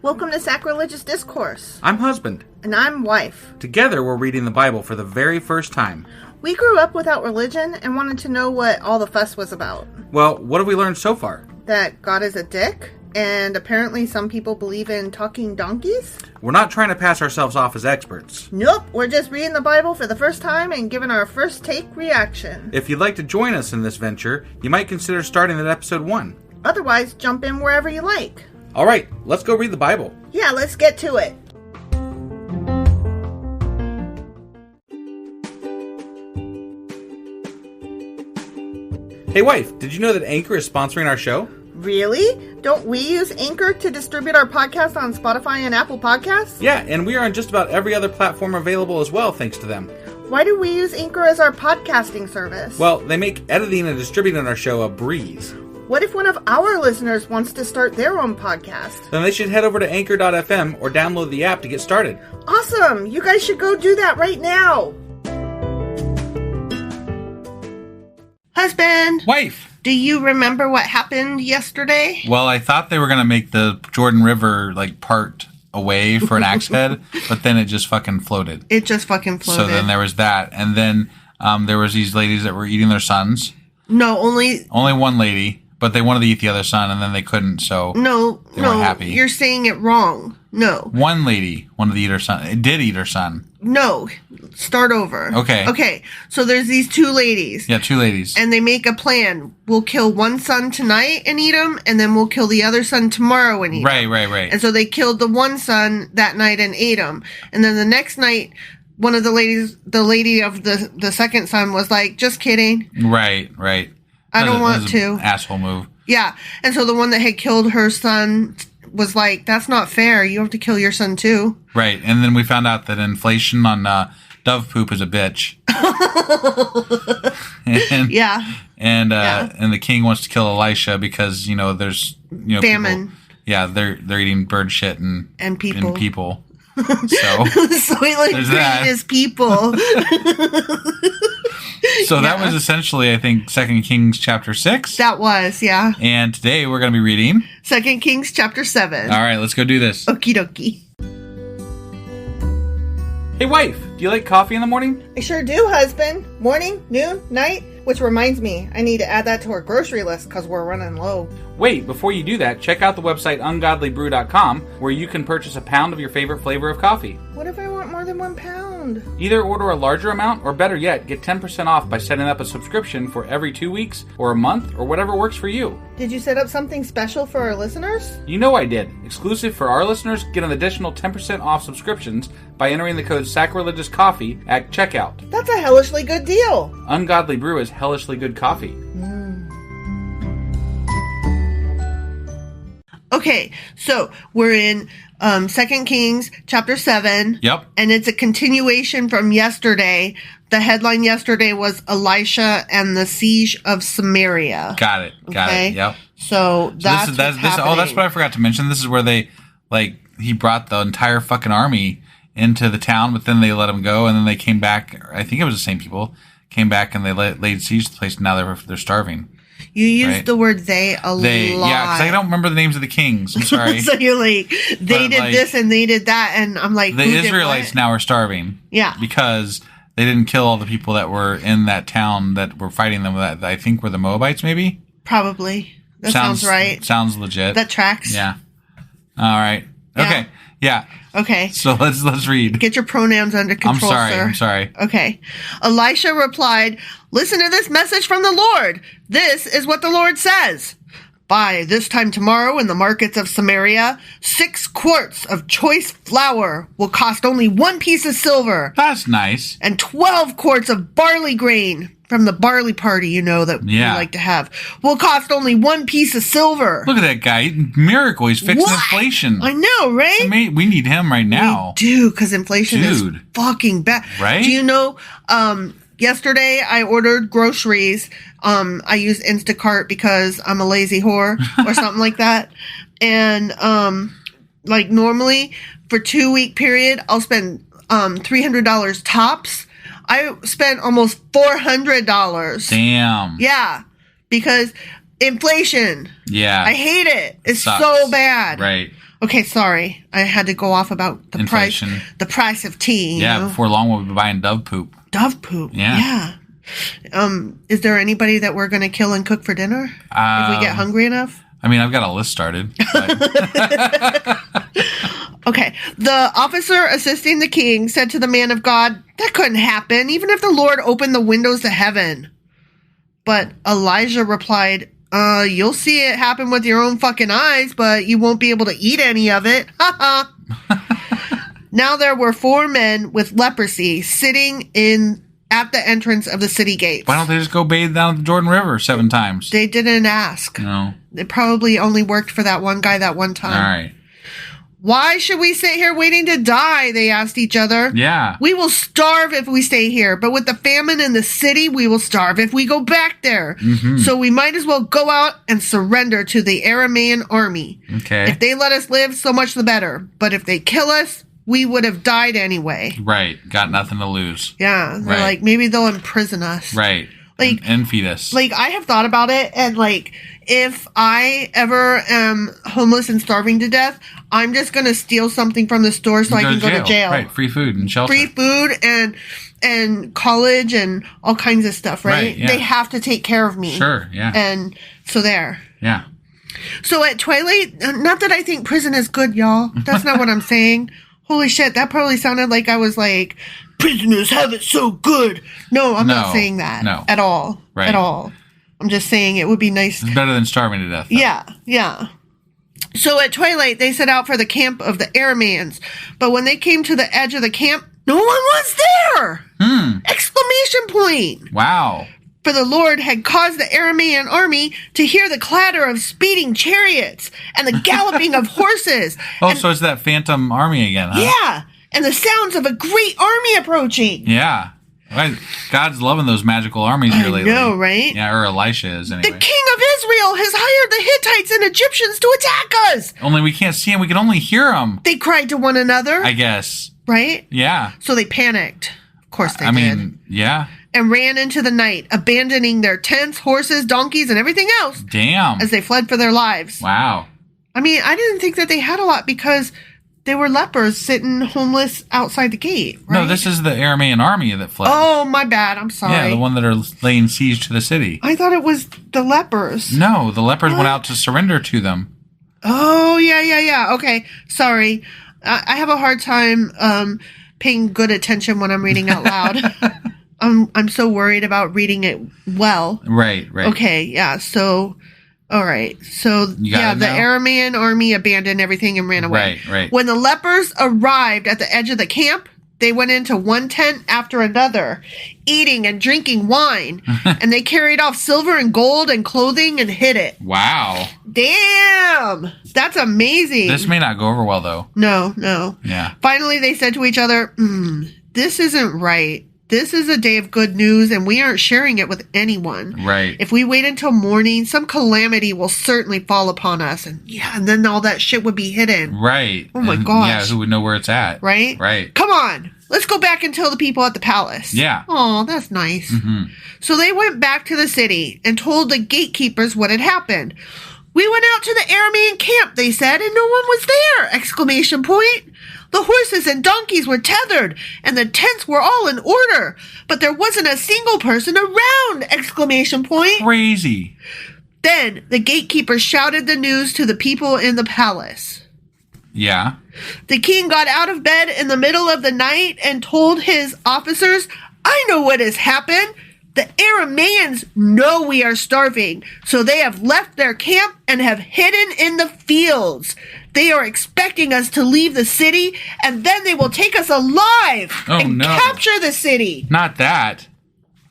Welcome to Sacrilegious Discourse. I'm husband. And I'm wife. Together we're reading the Bible for the very first time. We grew up without religion and wanted to know what all the fuss was about. Well, what have we learned so far? That God is a dick, and apparently some people believe in talking donkeys? We're not trying to pass ourselves off as experts. Nope, we're just reading the Bible for the first time and giving our first take reaction. If you'd like to join us in this venture, you might consider starting at episode 1. Otherwise, jump in wherever you like. All right, let's go read the Bible. Yeah, let's get to it. Hey wife, did you know that Anchor is sponsoring our show? Really? Don't we use Anchor to distribute our podcast on Spotify and Apple Podcasts? Yeah, and we are on just about every other platform available as well, thanks to them. Why do we use Anchor as our podcasting service? Well, they make editing and distributing our show a breeze. What if one of our listeners wants to start their own podcast? Then they should head over to anchor.fm or download the app to get started. Awesome! You guys should go do that right now! Husband! Wife! Do you remember what happened yesterday? Well, I thought they were going to make the Jordan River, part away for an axe head, but then it just fucking floated. It just fucking floated. So then there was that. And then there was these ladies that were eating their sons. No, only one lady, but they wanted to eat the other son, and then they couldn't, so they weren't happy. You're saying it wrong. No. One lady wanted to eat her son. It did eat her son. No. Start over. Okay, so there's these two ladies. Yeah, two ladies. And they make a plan. We'll kill one son tonight and eat him, and then we'll kill the other son tomorrow and eat him. Right. And so they killed the one son that night and ate him. And then the next night, one of the lady of the second son was like, just kidding. Right. I don't want to. Asshole move. Yeah. And so the one that had killed her son was like, that's not fair. You have to kill your son too. Right. And then we found out that inflation on dove poop is a bitch. And the king wants to kill Elisha because, there's, famine. People, they're eating bird shit and people. So he likes eating his people. So that was essentially, I think, 2 Kings chapter 6. That was, yeah. And today we're going to be reading 2 Kings chapter 7. All right, let's go do this. Okie dokie. Hey wife, do you like coffee in the morning? I sure do, husband. Morning, noon, night. Which reminds me, I need to add that to our grocery list because we're running low. Wait, before you do that, check out the website ungodlybrew.com where you can purchase a pound of your favorite flavor of coffee. What if I want more than 1 pound? Either order a larger amount, or better yet, get 10% off by setting up a subscription for every 2 weeks, or a month, or whatever works for you. Did you set up something special for our listeners? You know I did. Exclusive for our listeners, get an additional 10% off subscriptions by entering the code SACRILEGIOUSCOFFEE at checkout. That's a hellishly good deal. Ungodly Brew is hellishly good coffee. Okay, so we're in 2 Kings chapter 7. Yep. And it's a continuation from yesterday. The headline yesterday was Elisha and the Siege of Samaria. Got it. Yep. So that's that's what I forgot to mention. This is where they, he brought the entire fucking army into the town, but then they let them go, and then they came back. I think it was the same people. Came back and they laid siege to the place, and now they're starving. You used the word they a lot. Yeah, because I don't remember the names of the kings. I'm sorry. So you're like, they did this and they did that, and I'm like, the Israelites now are starving. Yeah. Because they didn't kill all the people that were in that town that were fighting them, that I think were the Moabites, maybe? Probably. That sounds right. Sounds legit. That tracks. Yeah. All right. Okay. Yeah. Okay. So let's read. Get your pronouns under control, sir. I'm sorry. Okay. Elisha replied, "Listen to this message from the Lord. This is what the Lord says. By this time tomorrow in the markets of Samaria, 6 quarts of choice flour will cost only 1 piece of silver. That's nice. And 12 quarts of barley grain from the barley party, that we like to have, will cost only 1 piece of silver." Look at that guy. Miracle. He's fixing inflation. I know, right? We need him right now. We do, because inflation is fucking bad. Right? Do you know, yesterday I ordered groceries. I use Instacart because I'm a lazy whore or something like that. And, normally for 2-week period, I'll spend, $300 tops. I spent almost $400. Damn. Yeah. because inflation. Yeah. I hate it. It's Sucks. so bad. Right. Okay, sorry. I had to go off about the Inflation. price of tea. Yeah, you know? before long we'll be buying dove poop. Dove poop. Yeah. Is there anybody that we're going to kill and cook for dinner if we get hungry enough? I mean, I've got a list started. But Okay. The officer assisting the king said to the man of God, that couldn't happen, even if the Lord opened the windows to heaven. But Elijah replied, you'll see it happen with your own fucking eyes, but you won't be able to eat any of it. Ha ha. Now there were 4 men with leprosy sitting at the entrance of the city gates. why don't they just go bathe down the Jordan River 7 times? They didn't ask. No. It probably only worked for that one guy that one time. All right. Why should we sit here waiting to die? They asked each other. Yeah. We will starve if we stay here, but with the famine in the city, we will starve if we go back there. Mm-hmm. So we might as well go out and surrender to the Aramean army. Okay. If they let us live, so much the better. But if they kill us, we would have died anyway. Right. Got nothing to lose. Yeah. They're Right. like, maybe they'll imprison us. Right. Like- and feed us. Like, I have thought about it, and like, if I ever am homeless and starving to death, I'm just going to steal something from the store so I can go to jail. Right. Free food and shelter. Free food and college and all kinds of stuff, right? Right, yeah. They have to take care of me. Sure. Yeah. And so there. Yeah. So at twilight, not that I think prison is good, y'all. That's not what I'm saying. Holy shit, that probably sounded like I was like, prisoners have it so good. No, I'm not saying that. No. At all. Right. At all. I'm just saying it would be nice. It's better than starving to death. Though. Yeah, yeah. So at twilight, they set out for the camp of the Arameans. But when they came to the edge of the camp, no one was there! Exclamation point! Wow. For the Lord had caused the Aramean army to hear the clatter of speeding chariots and the galloping of horses. Oh, and, so it's that phantom army again, huh? yeah, and the sounds of a great army approaching. Yeah. Right. God's loving those magical armies here lately. I know, right? Yeah, or Elisha is anyway. The king of Israel has hired the Hittites and Egyptians to attack us. Only we can't see him. We can only hear him. They cried to one another. I guess. Right? Yeah. So they panicked. Of course they I did. mean, yeah. And ran into the night, abandoning their tents, horses, donkeys, and everything else Damn. as they fled for their lives. Wow. I mean, I didn't think that they had a lot because they were lepers sitting homeless outside the gate, right? No, this is the Aramean army that fled. Oh, my bad. I'm sorry. Yeah, the one that are laying siege to the city. I thought it was the lepers. No, the lepers went out to surrender to them. Oh, yeah. Okay, sorry. I have a hard time paying good attention when I'm reading out loud. I'm so worried about reading it well. Right. Okay, yeah, so... All right. So, yeah, the Aramean army abandoned everything and ran away. Right. When the lepers arrived at the edge of the camp, they went into one tent after another, eating and drinking wine, and they carried off silver and gold and clothing and hid it. Wow. Damn! That's amazing. This may not go over well, though. No. Yeah. Finally, they said to each other, this isn't right. This is a day of good news, and we aren't sharing it with anyone. Right. If we wait until morning, some calamity will certainly fall upon us. And then all that shit would be hidden. Right. Oh my gosh. Yeah, who would know where it's at? Right? Right. Come on. Let's go back and tell the people at the palace. Yeah. Oh, that's nice. Mm-hmm. So they went back to the city and told the gatekeepers what had happened. We went out to the Aramean camp, they said, and no one was there! Exclamation point. The horses and donkeys were tethered, and the tents were all in order, but there wasn't a single person around! Exclamation point. Crazy. Then the gatekeeper shouted the news to the people in the palace. Yeah. The king got out of bed in the middle of the night and told his officers, I know what has happened. The Arameans know we are starving, so they have left their camp and have hidden in the fields. They are expecting us to leave the city, and then they will take us alive and capture the city. Not that.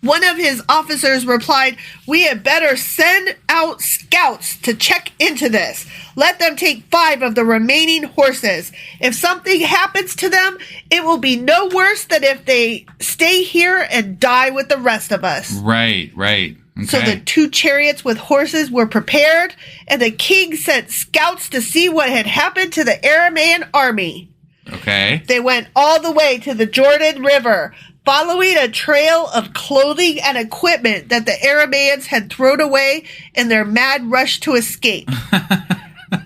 One of his officers replied, we had better send out scouts to check into this. Let them take 5 of the remaining horses. If something happens to them, it will be no worse than if they stay here and die with the rest of us. Right. Okay. So the 2 chariots with horses were prepared, and the king sent scouts to see what had happened to the Aramean army. Okay. They went all the way to the Jordan River, following a trail of clothing and equipment that the Arameans had thrown away in their mad rush to escape.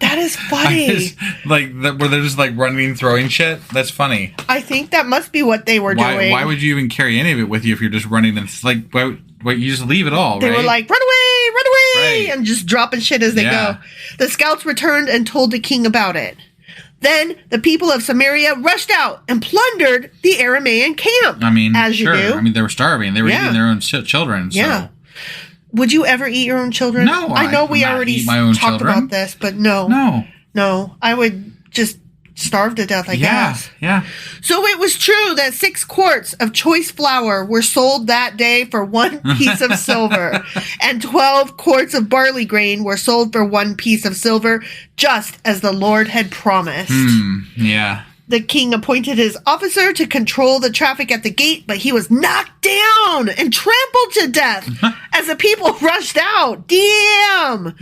That is funny. Where they're just like running, throwing shit. That's funny. I think that must be what they were doing. Why would you even carry any of it with you if you're just running? And it's like, why you just leave it all? They were like, run away, right. and just dropping shit as they go. The scouts returned and told the king about it. Then the people of Samaria rushed out and plundered the Aramean camp. I mean, as you do. I mean, they were starving. They were eating their own children. So. Yeah. Would you ever eat your own children? No, I know we already talked about this, but no. I would just starve to death, I guess. Yeah. So it was true that 6 quarts of choice flour were sold that day for 1 piece of silver, and 12 quarts of barley grain were sold for 1 piece of silver, just as the Lord had promised. Yeah. The king appointed his officer to control the traffic at the gate, but he was knocked down and trampled to death as the people rushed out. Damn!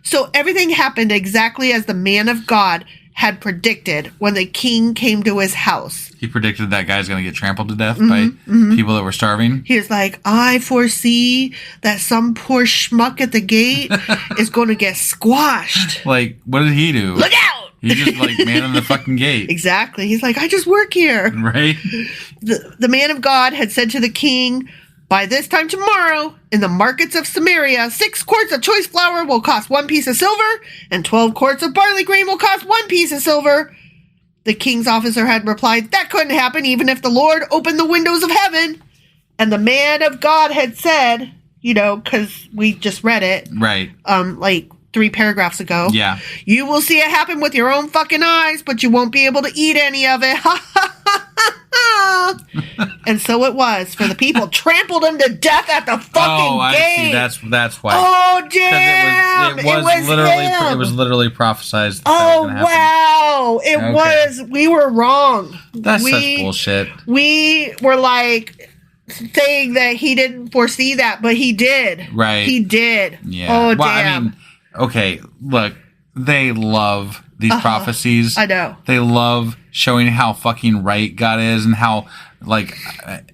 So everything happened exactly as the man of God had predicted when the king came to his house. He predicted that guy's going to get trampled to death by people that were starving. He was like, I foresee that some poor schmuck at the gate is going to get squashed. Like, what did he do? Look out! He's just like manning the fucking gate. Exactly. He's like, I just work here. Right? The man of God had said to the king, by this time tomorrow, in the markets of Samaria, 6 quarts of choice flour will cost 1 piece of silver, and 12 quarts of barley grain will cost 1 piece of silver. The king's officer had replied, that couldn't happen even if the Lord opened the windows of heaven. And the man of God had said, because we just read it. Right. Like 3 paragraphs ago. Yeah. You will see it happen with your own fucking eyes, but you won't be able to eat any of it. And so it was, for the people trampled him to death at the fucking gate. I see. That's why. Oh damn! It was literally prophesized. Oh wow! It was. We were wrong. That's such bullshit. We were like saying that he didn't foresee that, but he did. Right. He did. Yeah. Oh well, damn. I mean, okay. Look, they love these prophecies. I know. They love showing how fucking right God is and how like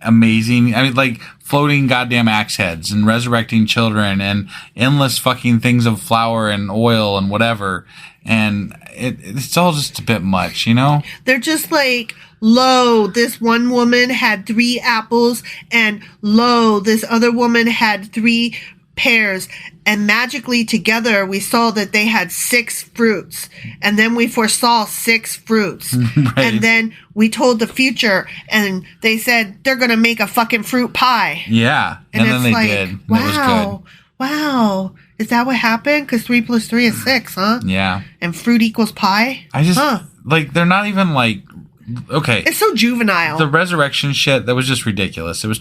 amazing. I mean, like floating goddamn axe heads and resurrecting children and endless fucking things of flour and oil and whatever. And it's all just a bit much, They're just like, lo, this one woman had 3 apples, and lo, this other woman had 3 pears, and magically together we saw that they had 6 fruits, and then we foresaw 6 fruits, right. And then we told the future, and they said they're gonna make a fucking fruit pie. Yeah, and then they did. And wow, it was good. Wow, is that what happened? Because 3 + 3 is 6, huh? Yeah, and fruit equals pie. I just like they're not even like. Okay. It's so juvenile. The resurrection shit, that was just ridiculous. It was,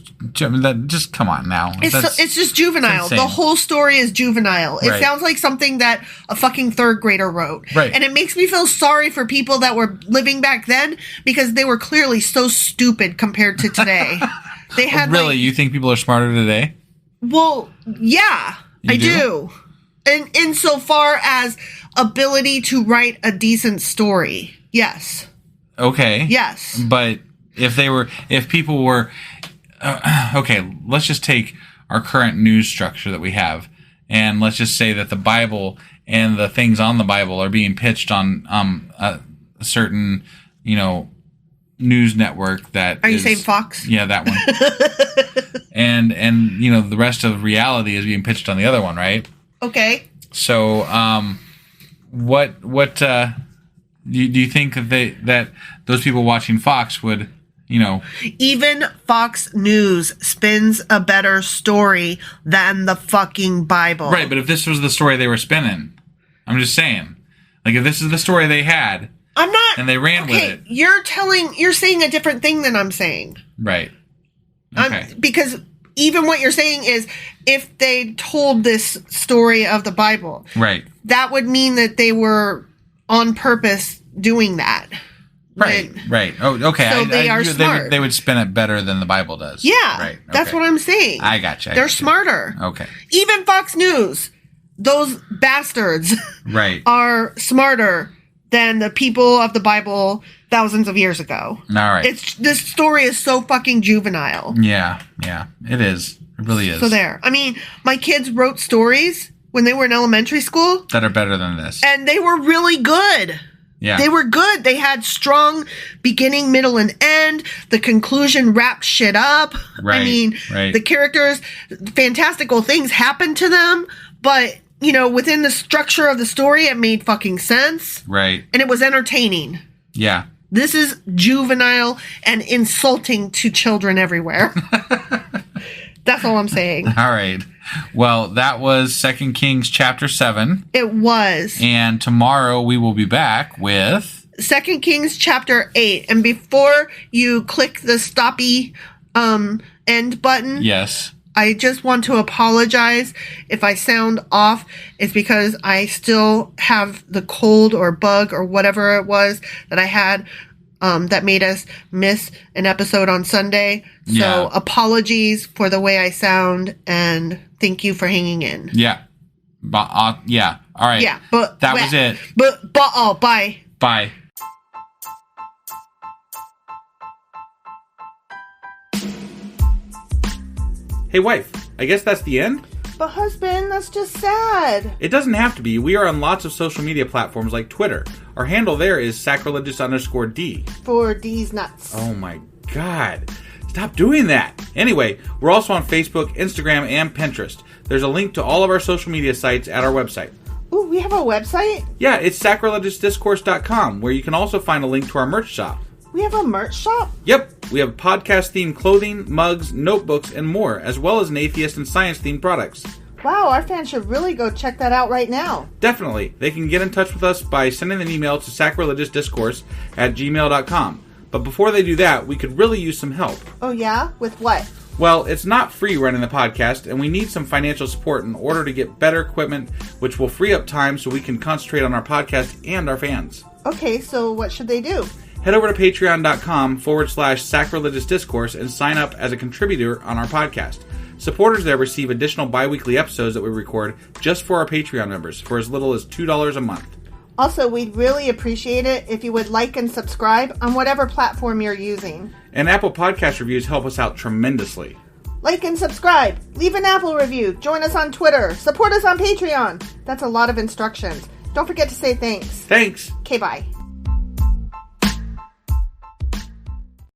just come on now. It's just juvenile. The whole story is juvenile. It sounds like something that a fucking 3rd grader wrote. Right. And it makes me feel sorry for people that were living back then, because they were clearly so stupid compared to today. They had really? You think people are smarter today? Well, yeah, I do. And insofar as ability to write a decent story. Yes. Okay. Yes. But if people were, okay, let's just take our current news structure that we have, and let's just say that the Bible and the things on the Bible are being pitched on a certain, news network that Are you saying Fox? Yeah, that one. and the rest of reality is being pitched on the other one, right? Okay. So, what do you think that those people watching Fox would, Even Fox News spins a better story than the fucking Bible. Right, but if this was the story they were spinning, I'm just saying. Like, if this is the story they had, I'm not. And they ran with it. You're saying a different thing than I'm saying. Right. Okay. Because even what you're saying is, if they told this story of the Bible, right, that would mean that they were on purpose doing that. Right. Oh, okay. So they are smart. They would spin it better than the Bible does. Yeah. Right. Okay. That's what I'm saying. I gotcha. They're smarter. Okay. Even Fox News, those bastards, right, are smarter than the people of the Bible thousands of years ago. All right. This story is so fucking juvenile. Yeah, it is. It really is. So there. I mean, my kids wrote stories when they were in elementary school. That are better than this. And they were really good. Yeah. They were good. They had strong beginning, middle, and end. The conclusion wrapped shit up. Right, I mean, right. The characters, fantastical things happened to them, but, you know, within the structure of the story, it made fucking sense. Right. And it was entertaining. Yeah. This is juvenile and insulting to children everywhere. That's all I'm saying. All right. Well, that was 2 Kings chapter 7. It was. And tomorrow we will be back with 2 Kings chapter 8. And before you click the stoppy end button, yes, I just want to apologize if I sound off. It's because I still have the cold or bug or whatever it was that I had that made us miss an episode on Sunday. So Yeah. apologies for the way I sound, and thank you for hanging in. Yeah. Yeah. All right. Yeah, but that was it. Bye. Bye. Hey, wife, I guess that's the end? But husband, that's just sad. It doesn't have to be. We are on lots of social media platforms like Twitter. Our handle there is sacrilegious_D. For D's nuts. Oh my god. Stop doing that. Anyway, we're also on Facebook, Instagram, and Pinterest. There's a link to all of our social media sites at our website. Ooh, we have a website? Yeah, it's sacrilegiousdiscourse.com, where you can also find a link to our merch shop. We have a merch shop? Yep, we have podcast-themed clothing, mugs, notebooks, and more, as well as an atheist and science-themed products. Wow, our fans should really go check that out right now. Definitely. They can get in touch with us by sending an email to sacrilegiousdiscourse@gmail.com. But before they do that, we could really use some help. Oh yeah? With what? Well, it's not free running the podcast, and we need some financial support in order to get better equipment, which will free up time so we can concentrate on our podcast and our fans. Okay, so what should they do? Head over to patreon.com/sacrilegiousdiscourse and sign up as a contributor on our podcast. Supporters there receive additional bi-weekly episodes that we record just for our Patreon members for as little as $2 a month. Also, we'd really appreciate it if you would like and subscribe on whatever platform you're using. And Apple Podcast reviews help us out tremendously. Like and subscribe. Leave an Apple review. Join us on Twitter. Support us on Patreon. That's a lot of instructions. Don't forget to say thanks. Thanks. Okay, bye.